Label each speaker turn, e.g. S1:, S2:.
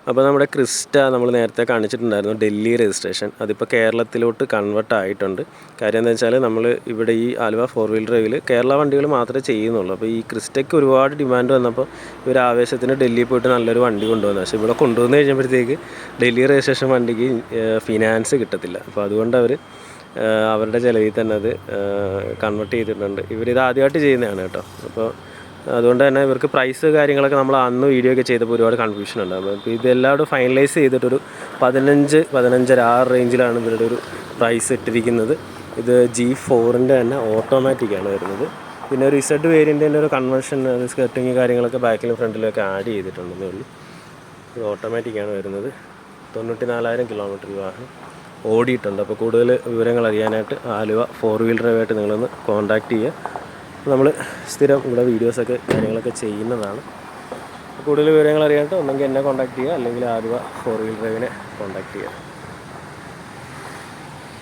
S1: അപ്പോൾ നമ്മുടെ ക്രിസ്റ്റ നമ്മൾ നേരത്തെ കാണിച്ചിട്ടുണ്ടായിരുന്നു ഡൽഹി രജിസ്ട്രേഷൻ. അതിപ്പോൾ കേരളത്തിലോട്ട് കൺവേർട്ട് ആയിട്ടുണ്ട്. കാര്യം എന്താ വെച്ചാൽ നമ്മൾ ഇവിടെ ഈ ആലുവ 4 വീലർ ഡ്രൈവിൽ കേരള വണ്ടികൾ മാത്രമേ ചെയ്യുന്നുള്ളൂ. അപ്പോൾ ഈ ക്രിസ്റ്റയ്ക്ക് ഒരുപാട് ഡിമാൻഡ് വന്നപ്പോൾ ഇവർ ആവേശത്തിന് ഡൽഹിയിൽ പോയിട്ട് നല്ലൊരു വണ്ടി കൊണ്ടുവന്നു. പക്ഷേ ഇവിടെ കൊണ്ടുവന്ന് കഴിഞ്ഞപ്പോഴത്തേക്ക് ഡൽഹി രജിസ്ട്രേഷൻ വണ്ടിക്ക് ഫിനാൻസ് കിട്ടത്തില്ല. അപ്പോൾ അതുകൊണ്ട് അവർ അവരുടെ ചിലവിൽ തന്നെ അത് കൺവേർട്ട് ചെയ്തിട്ടുണ്ട്. ഇവരിത് ആദ്യമായിട്ട് ചെയ്യുന്നതാണ് കേട്ടോ. അപ്പോൾ അതുകൊണ്ട് തന്നെ ഇവർക്ക് പ്രൈസ് കാര്യങ്ങളൊക്കെ നമ്മൾ അന്ന് വീഡിയോ ഒക്കെ ചെയ്തപ്പോൾ ഒരുപാട് കൺഫ്യൂഷൻ ഉണ്ടാകും. അപ്പോൾ ഇതെല്ലാവരും ഫൈനലൈസ് ചെയ്തിട്ടൊരു 15-15.5 ആ റേഞ്ചിലാണ് ഇവരുടെ ഒരു പ്രൈസ് ഇട്ടിരിക്കുന്നത്. ഇത് G4-ൻ്റെ തന്നെ ഓട്ടോമാറ്റിക്കാണ് വരുന്നത്. പിന്നെ ഒരു ഇസഡ് വേരിയൻറ്റിൻ്റെ ഒരു കൺവെൻഷൻ സ്കർട്ടിങ് കാര്യങ്ങളൊക്കെ ബാക്കിലും ഫ്രണ്ടിലൊക്കെ ആഡ് ചെയ്തിട്ടുണ്ടെന്നേ ഉള്ളൂ. ഇത് ഓട്ടോമാറ്റിക്കാണ് വരുന്നത്. 94,000 കിലോമീറ്റർ വാഹനം ഓടിയിട്ടുണ്ട്. അപ്പോൾ കൂടുതൽ വിവരങ്ങൾ അറിയാനായിട്ട് ആലുവ 4 വീലർ ഡ്രൈവായിട്ട് നിങ്ങളൊന്ന് കോൺടാക്റ്റ് ചെയ്യുക. നമ്മൾ സ്ഥിരം ഇവിടെ വീഡിയോസൊക്കെ കാര്യങ്ങളൊക്കെ ചെയ്യുന്നതാണ്. കൂടുതൽ വിവരങ്ങൾ അറിയാനായിട്ട് ഒന്നെങ്കിൽ എന്നെ കോൺടാക്റ്റ് ചെയ്യുക, അല്ലെങ്കിൽ ആലുവ 4 വീലർ ഡ്രൈവിനെ കോൺടാക്റ്റ് ചെയ്യുക.